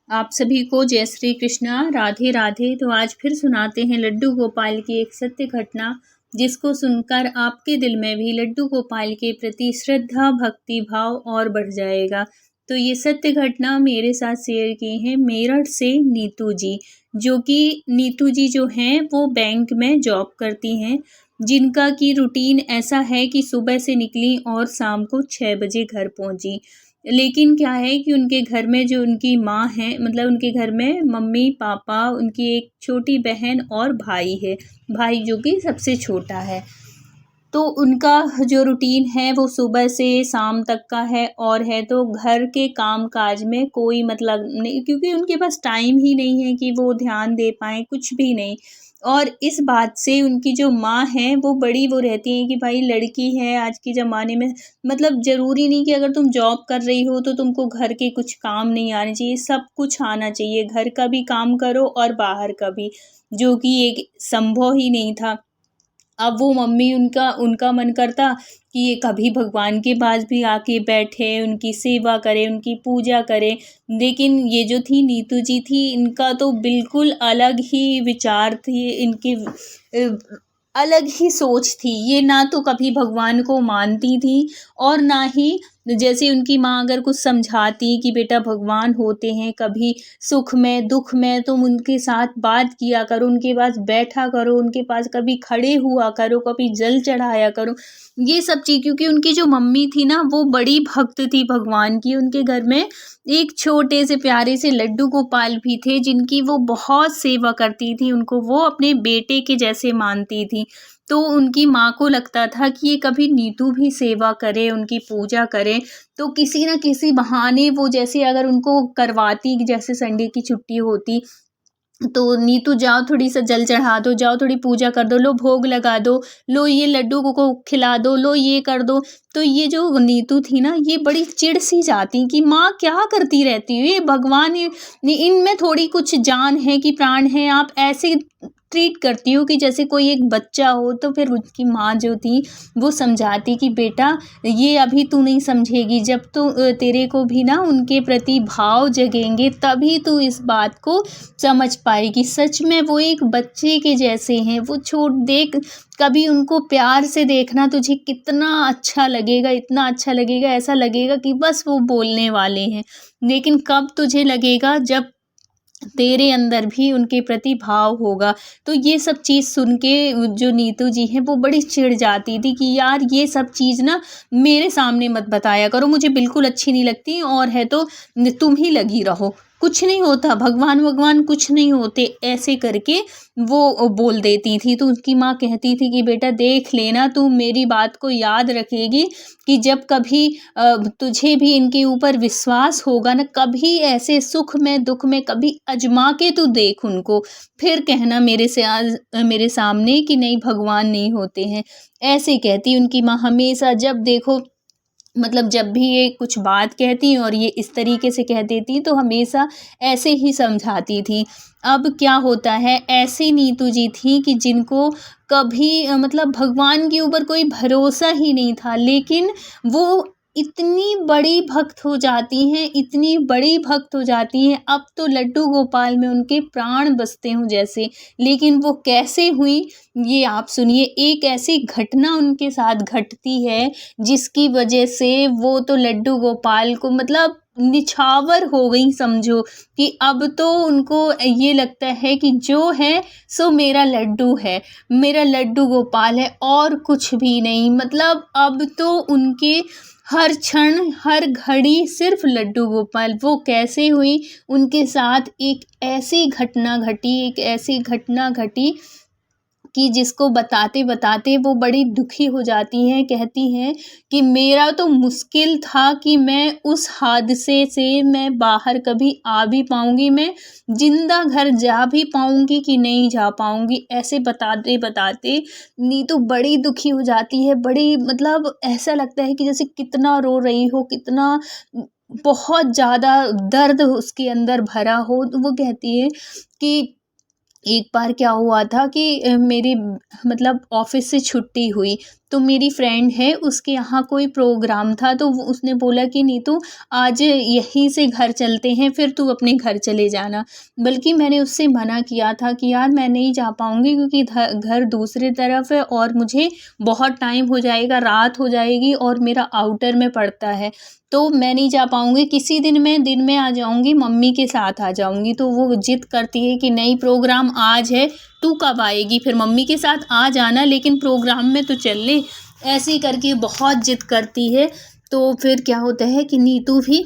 आप सभी को जय श्री कृष्णा, राधे राधे। तो आज फिर सुनाते हैं लड्डू गोपाल की एक सत्य घटना, जिसको सुनकर आपके दिल में भी लड्डू गोपाल के प्रति श्रद्धा भक्ति भाव और बढ़ जाएगा। तो ये सत्य घटना मेरे साथ शेयर की है मेरठ से नीतू जी, जो कि नीतू जी जो हैं वो बैंक में जॉब करती हैं, जिनका की रूटीन ऐसा है कि सुबह से निकली और शाम को 6 बजे घर पहुंची। लेकिन क्या है कि उनके घर में जो उनकी माँ हैं, मतलब उनके घर में मम्मी पापा, उनकी एक छोटी बहन और भाई है, भाई जो कि सबसे छोटा है। तो उनका जो रूटीन है वो सुबह से शाम तक का है, और है तो घर के काम काज में कोई मतलब नहीं, क्योंकि उनके पास टाइम ही नहीं है कि वो ध्यान दे पाएँ, कुछ भी नहीं। और इस बात से उनकी जो माँ है वो बड़ी वो रहती हैं कि भाई लड़की है आज के ज़माने में, मतलब ज़रूरी नहीं कि अगर तुम जॉब कर रही हो तो तुमको घर के कुछ काम नहीं आने चाहिए, सब कुछ आना चाहिए, घर का भी काम करो और बाहर का भी, जो कि एक संभव ही नहीं था। अब वो मम्मी उनका उनका मन करता कि ये कभी भगवान के पास भी आके बैठे, उनकी सेवा करें, उनकी पूजा करें। लेकिन ये जो थी नीतू जी थी, इनका तो बिल्कुल अलग ही विचार थे, इनके अलग ही सोच थी। ये ना तो कभी भगवान को मानती थी, और ना ही जैसे उनकी माँ अगर कुछ समझाती कि बेटा भगवान होते हैं, कभी सुख में दुख में तुम उनके साथ बात किया करो, उनके पास बैठा करो, उनके पास कभी खड़े हुआ करो, कभी जल चढ़ाया करो, ये सब चीज़। क्योंकि उनकी जो मम्मी थी ना वो बड़ी भक्त थी भगवान की। उनके घर में एक छोटे से प्यारे से लड्डू गोपाल भी थे, जिनकी वो बहुत सेवा करती थी, उनको वो अपने बेटे के जैसे मानती थी। तो उनकी माँ को लगता था कि ये कभी नीतू भी सेवा करे, उनकी पूजा करे, तो किसी न किसी बहाने वो जैसे अगर उनको करवाती, जैसे संडे की छुट्टी होती तो नीतू जाओ थोड़ी सा जल चढ़ा दो, जाओ थोड़ी पूजा कर दो, लो भोग लगा दो, लो ये लड्डू को खिला दो, लो ये कर दो। तो ये जो नीतू थी ना ये बड़ी चिढ़ सी जाती कि माँ क्या करती रहती हो, ये भगवान इनमें थोड़ी कुछ जान है कि प्राण है, आप ऐसे ट्रीट करती हो कि जैसे कोई एक बच्चा हो। तो फिर उसकी माँ जो थी वो समझाती कि बेटा ये अभी तू नहीं समझेगी, जब तो तेरे को भी ना उनके प्रति भाव जगेंगे तभी तू इस बात को समझ पाएगी। सच में वो एक बच्चे के जैसे हैं, वो छोट देख, कभी उनको प्यार से देखना तुझे कितना अच्छा लगेगा, इतना अच्छा लगेगा, ऐसा लगेगा कि बस वो बोलने वाले हैं। लेकिन कब तुझे लगेगा जब तेरे अंदर भी उनके प्रति भाव होगा। तो ये सब चीज़ सुन के जो नीतू जी हैं वो बड़ी चिढ़ जाती थी कि यार ये सब चीज़ ना मेरे सामने मत बताया करो, मुझे बिल्कुल अच्छी नहीं लगती, और है तो तुम ही लगी रहो, कुछ नहीं होता, भगवान भगवान कुछ नहीं होते, ऐसे करके वो बोल देती थी। तो उसकी माँ कहती थी कि बेटा देख लेना, तू मेरी बात को याद रखेगी कि जब कभी तुझे भी इनके ऊपर विश्वास होगा ना, कभी ऐसे सुख में दुख में कभी आजमा के तू देख उनको, फिर कहना मेरे से आज मेरे सामने कि नहीं भगवान नहीं होते हैं। ऐसे कहती उनकी माँ हमेशा, जब देखो मतलब जब भी ये कुछ बात कहती और ये इस तरीके से कह देती तो हमेशा ऐसे ही समझाती थी। अब क्या होता है, ऐसी नीतू जी थी कि जिनको कभी मतलब भगवान के ऊपर कोई भरोसा ही नहीं था, लेकिन वो इतनी बड़ी भक्त हो जाती हैं, इतनी बड़ी भक्त हो जाती हैं, अब तो लड्डू गोपाल में उनके प्राण बसते हों जैसे। लेकिन वो कैसे हुई ये आप सुनिए। एक ऐसी घटना उनके साथ घटती है जिसकी वजह से वो तो लड्डू गोपाल को मतलब निछावर हो गई समझो, कि अब तो उनको ये लगता है कि जो है सो मेरा लड्डू है, मेरा लड्डू गोपाल है और कुछ भी नहीं। मतलब अब तो उनके हर क्षण हर घड़ी सिर्फ लड्डू गोपाल। वो कैसे हुई, उनके साथ एक ऐसी घटना घटी, एक ऐसी घटना घटी कि जिसको बताते बताते वो बड़ी दुखी हो जाती हैं। कहती हैं कि मेरा तो मुश्किल था कि मैं उस हादसे से मैं बाहर कभी आ भी पाऊंगी, मैं जिंदा घर जा भी पाऊंगी कि नहीं जा पाऊंगी। ऐसे बताते बताते नीतू बड़ी दुखी हो जाती है, बड़ी मतलब ऐसा लगता है कि जैसे कितना रो रही हो, कितना बहुत ज़्यादा दर्द उसके अंदर भरा हो। तो वो कहती है कि एक बार क्या हुआ था कि मेरी मतलब ऑफिस से छुट्टी हुई, तो मेरी फ्रेंड है उसके यहाँ कोई प्रोग्राम था, तो उसने बोला कि नीतू आज यहीं से घर चलते हैं, फिर तू अपने घर चले जाना। बल्कि मैंने उससे मना किया था कि यार मैं नहीं जा पाऊँगी, क्योंकि घर दूसरी तरफ है और मुझे बहुत टाइम हो जाएगा, रात हो जाएगी और मेरा आउटर में पड़ता है, तो मैं नहीं जा पाऊँगी। किसी दिन मैं दिन में आ जाऊँगी, मम्मी के साथ आ जाऊँगी। तो वो ज़िद करती है कि नहीं, प्रोग्राम आज है, तू कब आएगी, फिर मम्मी के साथ आ जाना, लेकिन प्रोग्राम में तो चल ले। ऐसे ही करके बहुत ज़िद करती है। तो फिर क्या होता है कि नीतू भी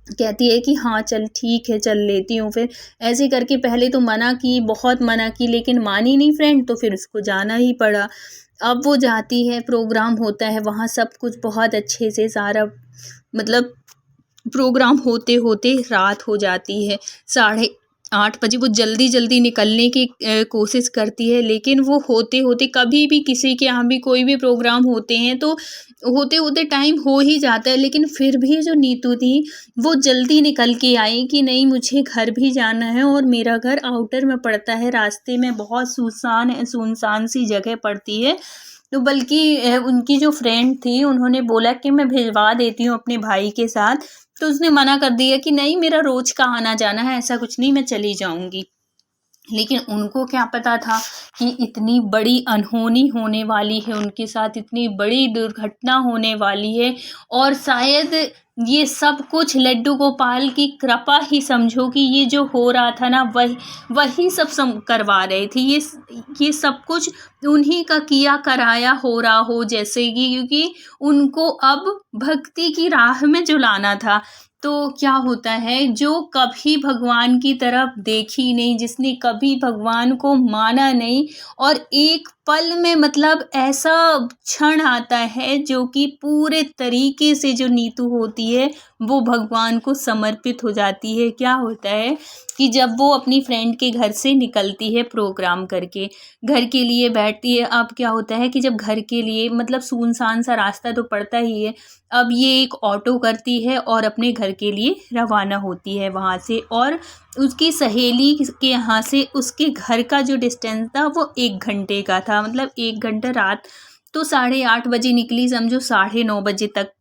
कहती है कि हाँ चल ठीक है, चल लेती हूँ। फिर ऐसे करके पहले तो मना की, बहुत मना की, लेकिन मानी नहीं फ्रेंड, तो फिर उसको जाना ही पड़ा। अब वो जाती है, प्रोग्राम होता है वहाँ, सब कुछ बहुत अच्छे से सारा मतलब प्रोग्राम होते होते रात हो जाती है। 8:30 वो जल्दी जल्दी निकलने की कोशिश करती है, लेकिन वो होते होते कभी भी किसी के यहाँ भी कोई भी प्रोग्राम होते हैं तो होते होते टाइम हो ही जाता है। लेकिन फिर भी जो नीतू थी वो जल्दी निकल के आई कि नहीं, मुझे घर भी जाना है और मेरा घर आउटर में पड़ता है, रास्ते में बहुत सुनसान सी जगह पड़ती है। तो बल्कि उनकी जो फ्रेंड थी उन्होंने बोला कि मैं भिजवा देती हूँ अपने भाई के साथ, तो उसने मना कर दिया कि नहीं, मेरा रोज़ का आना जाना है, ऐसा कुछ नहीं, मैं चली जाऊँगी। लेकिन उनको क्या पता था कि इतनी बड़ी अनहोनी होने वाली है उनके साथ, इतनी बड़ी दुर्घटना होने वाली है। और शायद ये सब कुछ लड्डू गोपाल की कृपा ही समझो, कि ये जो हो रहा था ना, वही सब करवा रहे थे। ये सब कुछ उन्हीं का किया कराया हो रहा हो जैसे कि, क्योंकि उनको अब भक्ति की राह में जो लाना था। तो क्या होता है, जो कभी भगवान की तरफ देखी नहीं, जिसने कभी भगवान को माना नहीं, और एक पल में मतलब ऐसा क्षण आता है जो कि पूरे तरीके से जो नीतू होती है वो भगवान को समर्पित हो जाती है। क्या होता है कि जब वो अपनी फ्रेंड के घर से निकलती है प्रोग्राम करके, घर के लिए बैठती है। अब क्या होता है कि जब घर के लिए मतलब सुनसान सा रास्ता तो पड़ता ही है, अब ये एक ऑटो करती है और अपने घर के लिए रवाना होती है वहाँ से। और उसकी सहेली के यहाँ से उसके घर का जो डिस्टेंस था वो 1 घंटे का था, मतलब 1 घंटा। रात तो 8:30 बजे निकली, समझो 9:30 बजे तक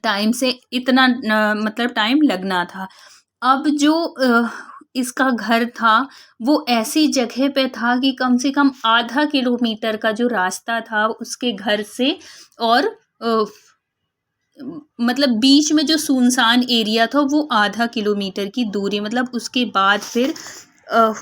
टाइम से इतना मतलब टाइम लगना था। अब जो इसका घर था वो ऐसी जगह पे था कि कम से कम आधा किलोमीटर का जो रास्ता था उसके घर से, और मतलब बीच में जो सुनसान एरिया था वो आधा किलोमीटर की दूरी, मतलब उसके बाद फिर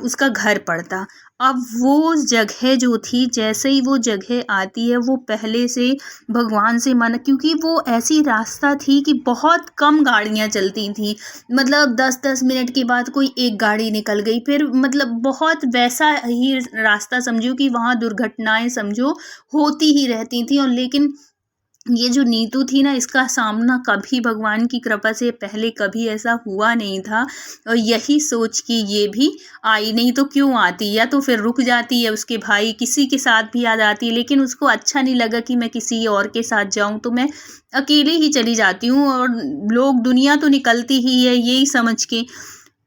उसका घर पड़ता। अब वो जगह जो थी, जैसे ही वो जगह आती है, वो पहले से भगवान से माना, क्योंकि वो ऐसी रास्ता थी कि बहुत कम गाड़ियाँ चलती थी, मतलब 10-10 मिनट के बाद कोई एक गाड़ी निकल गई, फिर मतलब बहुत वैसा ही रास्ता समझो कि वहाँ दुर्घटनाएं समझो होती ही रहती थी। और लेकिन ये जो नीतू थी ना, इसका सामना कभी भगवान की कृपा से पहले कभी ऐसा हुआ नहीं था। और यही सोच कि ये भी आई, नहीं तो क्यों आती, या तो फिर रुक जाती है, उसके भाई किसी के साथ भी आ जाती है। लेकिन उसको अच्छा नहीं लगा कि मैं किसी और के साथ जाऊं, तो मैं अकेले ही चली जाती हूँ, और लोग दुनिया तो निकलती ही है यही समझ के।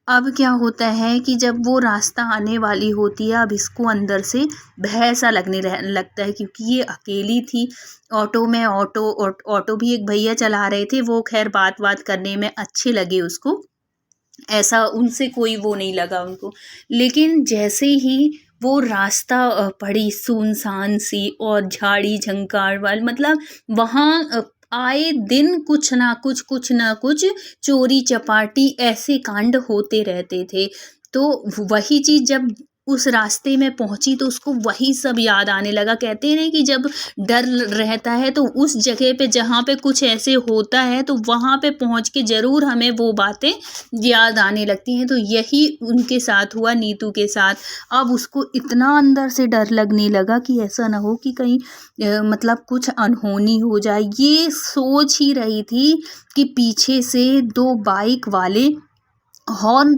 अब क्या होता है कि जब वो रास्ता आने वाली होती है, अब इसको अंदर से भय सा लगता है, क्योंकि ये अकेली थी ऑटो में। ऑटो भी एक भैया चला रहे थे, वो खैर बात करने में अच्छे लगे उसको, ऐसा उनसे कोई वो नहीं लगा उनको। लेकिन जैसे ही वो रास्ता पड़ी सुनसान सी और झाड़ी झंकार वाल, मतलब वहाँ आए दिन कुछ ना कुछ चोरी चपाटी ऐसे कांड होते रहते थे। तो वही चीज़ जब उस रास्ते में पहुंची तो उसको वही सब याद आने लगा। कहते हैं ना कि जब डर रहता है तो उस जगह पे जहाँ पे कुछ ऐसे होता है तो वहाँ पे पहुँच के ज़रूर हमें वो बातें याद आने लगती हैं। तो यही उनके साथ हुआ, नीतू के साथ। अब उसको इतना अंदर से डर लगने लगा कि ऐसा ना हो कि कहीं मतलब कुछ अनहोनी हो जाए। ये सोच ही रही थी कि पीछे से 2 बाइक वाले हॉर्न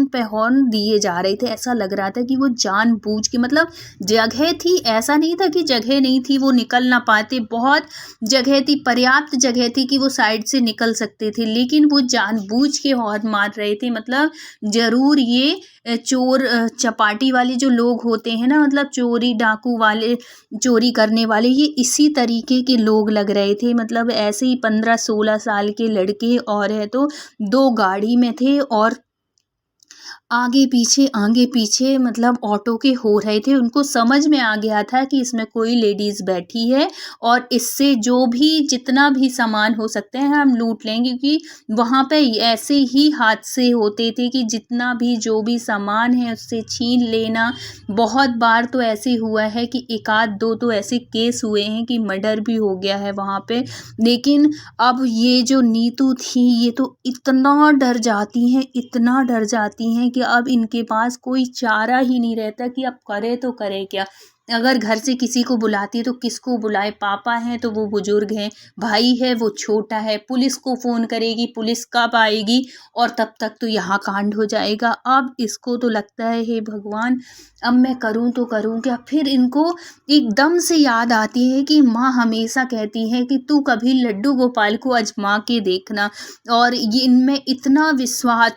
पे हॉर्न दिए जा रहे थे। ऐसा लग रहा था कि वो जानबूझ के, मतलब जगह थी, ऐसा नहीं था कि जगह नहीं थी वो निकल ना पाते, बहुत जगह थी, पर्याप्त जगह थी कि वो साइड से निकल सकते थे, लेकिन वो जानबूझ के हॉर्न मार रहे थे। मतलब ज़रूर ये चोर चपाटी वाले जो लोग होते हैं ना, मतलब चोरी डाकू वाले, चोरी करने वाले, ये इसी तरीके के लोग लग रहे थे। मतलब ऐसे ही 15-16 साल के लड़के और है तो 2 गाड़ी में थे और आगे पीछे मतलब ऑटो के हो रहे थे। उनको समझ में आ गया था कि इसमें कोई लेडीज़ बैठी है और इससे जो भी जितना भी सामान हो सकते हैं हम लूट लेंगे, क्योंकि वहाँ पे ऐसे ही हादसे होते थे कि जितना भी जो भी सामान है उससे छीन लेना। बहुत बार तो ऐसे हुआ है कि 1 आध 2 तो ऐसे केस हुए हैं कि मर्डर भी हो गया है वहाँ पे। लेकिन अब ये जो नीतू थी ये तो इतना डर जाती हैं, इतना डर जाती हैं कि अब इनके पास कोई चारा ही नहीं रहता कि अब करे तो करे क्या। अगर घर से किसी को बुलाती है तो किसको बुलाए, पापा हैं तो वो बुजुर्ग हैं, भाई है वो छोटा है, पुलिस को फ़ोन करेगी, पुलिस कब आएगी और तब तक तो यहाँ कांड हो जाएगा। अब इसको तो लगता है हे भगवान, अब मैं करूँ तो करूँ क्या। फिर इनको एकदम से याद आती है कि माँ हमेशा कहती है कि तू कभी लड्डू गोपाल को आजमा के देखना, और ये इनमें इतना विश्वास,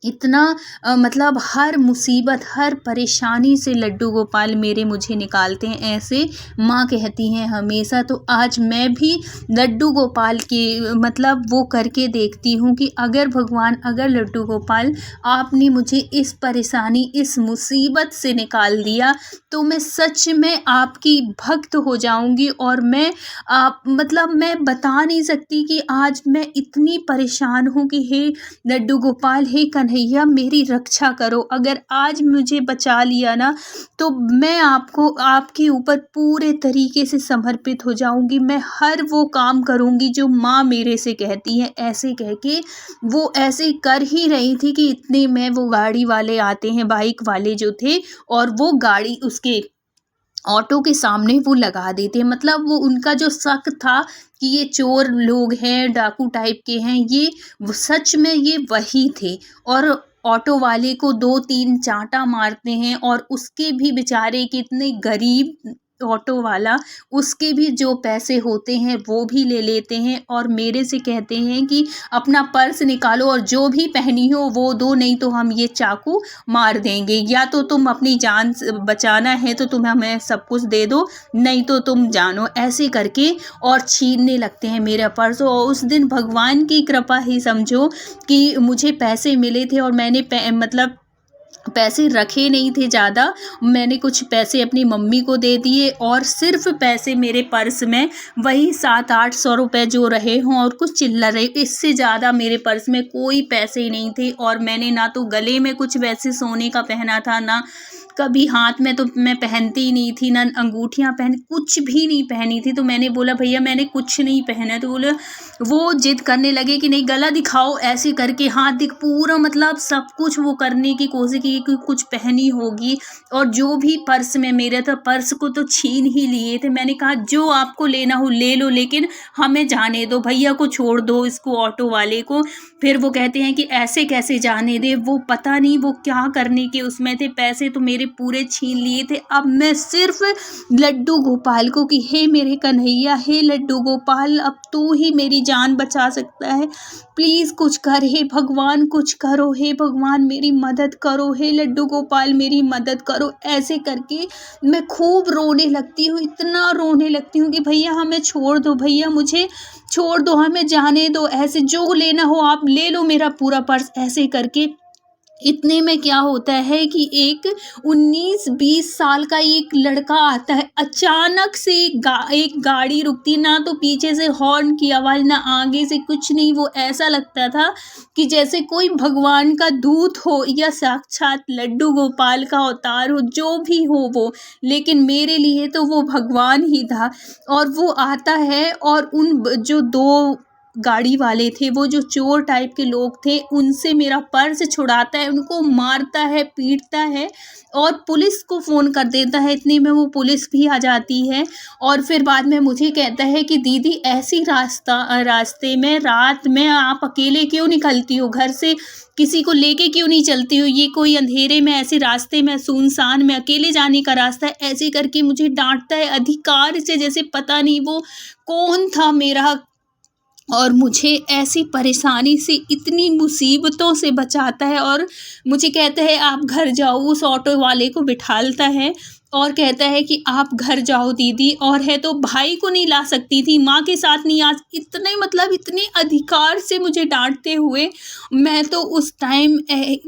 इतना मतलब हर मुसीबत हर परेशानी से लड्डू गोपाल मेरे मुझे निकालते हैं, ऐसे माँ कहती हैं हमेशा। तो आज मैं भी लड्डू गोपाल के मतलब वो करके देखती हूँ कि अगर भगवान, अगर लड्डू गोपाल आपने मुझे इस परेशानी इस मुसीबत से निकाल दिया तो मैं सच में आपकी भक्त हो जाऊँगी। और मैं आप मतलब मैं बता नहीं सकती कि आज मैं इतनी परेशान हूँ कि हे लड्डू गोपाल, हे कन्हैया मेरी रक्षा करो। अगर आज मुझे बचा लिया ना तो मैं आपको, आपके ऊपर पूरे तरीके से समर्पित हो जाऊंगी। मैं हर वो काम करूंगी जो माँ मेरे से कहती है। ऐसे कह के वो ऐसे कर ही रही थी कि इतने में वो गाड़ी वाले आते हैं, बाइक वाले जो थे, और वो गाड़ी उसके ऑटो के सामने वो लगा देते हैं। मतलब वो उनका जो शक था कि ये चोर लोग हैं, डाकू टाइप के हैं, ये सच में ये वही थे। और ऑटो वाले को 2-3 चांटा मारते हैं और उसके भी बेचारे कितने गरीब ऑटो वाला, उसके भी जो पैसे होते हैं वो भी ले लेते हैं और मेरे से कहते हैं कि अपना पर्स निकालो और जो भी पहनी हो वो दो, नहीं तो हम ये चाकू मार देंगे, या तो तुम अपनी जान बचाना है तो तुम हमें सब कुछ दे दो, नहीं तो तुम जानो। ऐसे करके और छीनने लगते हैं मेरा पर्स। और उस दिन भगवान की कृपा ही समझो कि मुझे पैसे मिले थे और मैंने मतलब पैसे रखे नहीं थे ज़्यादा, मैंने कुछ पैसे अपनी मम्मी को दे दिए और सिर्फ पैसे मेरे पर्स में वही 700-800 रुपये जो रहे हों और कुछ चिल्लर रहे, इससे ज़्यादा मेरे पर्स में कोई पैसे ही नहीं थे। और मैंने ना तो गले में कुछ वैसे सोने का पहना था, ना कभी हाथ में तो मैं पहनती ही नहीं थी, ना अंगूठियाँ पहन, कुछ भी नहीं पहनी थी। तो मैंने बोला भैया मैंने कुछ नहीं पहना, तो बोले, वो जिद करने लगे कि नहीं गला दिखाओ, ऐसे करके हाथ दिख, पूरा मतलब सब कुछ वो करने की कोशिश की कि कुछ पहनी होगी। और जो भी पर्स में मेरा था, पर्स को तो छीन ही लिए थे। मैंने कहा जो आपको लेना हो ले लो, लेकिन हमें जाने दो, भैया को छोड़ दो, इसको ऑटो वाले को। फिर वो कहते हैं कि ऐसे कैसे जाने दे, वो पता नहीं वो क्या करने के उसमें थे, पैसे तो मेरे पूरे छीन लिए थे। अब मैं सिर्फ लड्डू गोपाल को कि हे मेरे कन्हैया, हे लड्डू गोपाल, अब तू ही मेरी जान बचा सकता है, प्लीज़ कुछ कर, हे भगवान कुछ करो, हे भगवान मेरी मदद करो, हे लड्डू गोपाल मेरी मदद करो। ऐसे करके मैं खूब रोने लगती हूँ, इतना रोने लगती हूँ कि भैया हमें छोड़ दो, भैया मुझे छोड़ दो, हमें जाने दो, ऐसे जो लेना हो आप ले लो मेरा पूरा पर्स। ऐसे करके इतने में क्या होता है कि एक 19-20 साल का एक लड़का आता है, अचानक से एक गाड़ी रुकती, ना तो पीछे से हॉर्न की आवाज़, ना आगे से, कुछ नहीं। वो ऐसा लगता था कि जैसे कोई भगवान का दूत हो या साक्षात लड्डू गोपाल का अवतार हो, जो भी हो वो, लेकिन मेरे लिए तो वो भगवान ही था। और वो आता है और उन जो दो गाड़ी वाले थे, वो जो चोर टाइप के लोग थे, उनसे मेरा पर्स छुड़ाता है, उनको मारता है, पीटता है और पुलिस को फ़ोन कर देता है। इतने में वो पुलिस भी आ जाती है और फिर बाद में मुझे कहता है कि दीदी ऐसी रास्ते में रात में आप अकेले क्यों निकलती हो घर से, किसी को लेके क्यों नहीं चलती हो, ये कोई अंधेरे में ऐसे रास्ते में सुनसान में अकेले जाने का रास्ता है। ऐसे करके मुझे डांटता है अधिकार से, जैसे पता नहीं वो कौन था मेरा, और मुझे ऐसी परेशानी से इतनी मुसीबतों से बचाता है और मुझे कहता है आप घर जाओ। उस ऑटो वाले को बिठालता है और कहता है कि आप घर जाओ दीदी, और है तो भाई को नहीं ला सकती थी, माँ के साथ नहीं आ, इतने मतलब इतने अधिकार से मुझे डांटते हुए मैं तो उस टाइम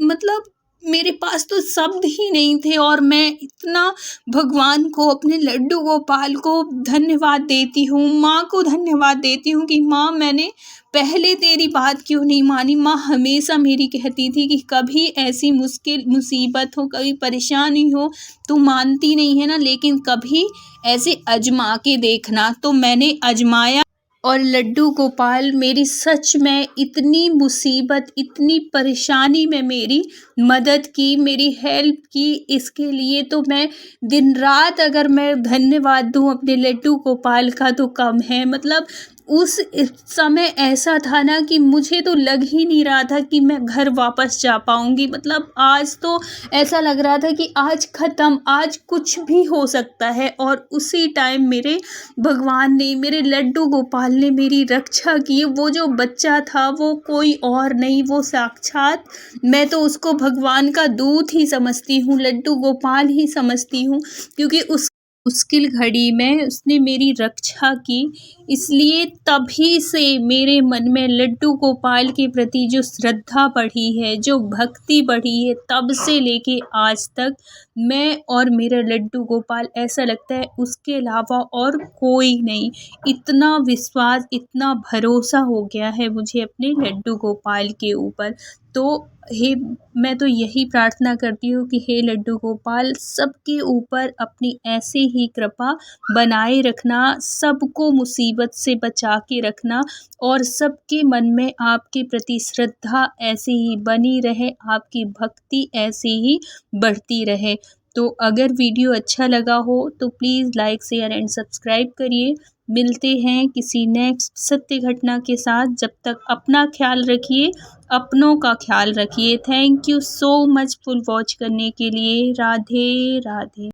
मतलब मेरे पास तो शब्द ही नहीं थे और मैं इतना भगवान को, अपने लड्डू गोपाल को धन्यवाद देती हूँ, माँ को धन्यवाद देती हूँ कि माँ मैंने पहले तेरी बात क्यों नहीं मानी। माँ हमेशा मेरी कहती थी कि कभी ऐसी मुश्किल मुसीबत हो, कभी परेशानी हो, तू मानती नहीं है ना, लेकिन कभी ऐसे आजमा के देखना। तो मैंने आजमाया और लड्डू गोपाल मेरी सच में इतनी मुसीबत, इतनी परेशानी में मेरी मदद की, मेरी हेल्प की। इसके लिए तो मैं दिन रात अगर मैं धन्यवाद दूँ अपने लड्डू गोपाल का तो कम है। मतलब उस समय ऐसा था ना कि मुझे तो लग ही नहीं रहा था कि मैं घर वापस जा पाऊँगी। मतलब आज तो ऐसा लग रहा था कि आज ख़त्म, आज कुछ भी हो सकता है, और उसी टाइम मेरे भगवान ने, मेरे लड्डू गोपाल ने मेरी रक्षा की। वो जो बच्चा था वो कोई और नहीं, वो साक्षात, मैं तो उसको भगवान का दूत ही समझती हूँ, लड्डू गोपाल ही समझती हूँ, क्योंकि उस मुश्किल घड़ी में उसने मेरी रक्षा की। इसलिए तभी से मेरे मन में लड्डू गोपाल के प्रति जो श्रद्धा बढ़ी है, जो भक्ति बढ़ी है, तब से लेके आज तक मैं और मेरा लड्डू गोपाल, ऐसा लगता है उसके अलावा और कोई नहीं। इतना विश्वास, इतना भरोसा हो गया है मुझे अपने लड्डू गोपाल के ऊपर। तो मैं तो यही प्रार्थना करती हूँ कि हे लड्डू गोपाल, सबके ऊपर अपनी ऐसे ही कृपा बनाए रखना, सबको मुसीबत से बचा के रखना, और सबके मन में आपके प्रति श्रद्धा ऐसे ही बनी रहे, आपकी भक्ति ऐसे ही बढ़ती रहे। तो अगर वीडियो अच्छा लगा हो तो please like, share and subscribe करिए। मिलते हैं किसी नेक्स्ट सत्य घटना के साथ। जब तक अपना ख्याल रखिए, अपनों का ख्याल रखिए। Thank you so much full watch करने के लिए। राधे राधे।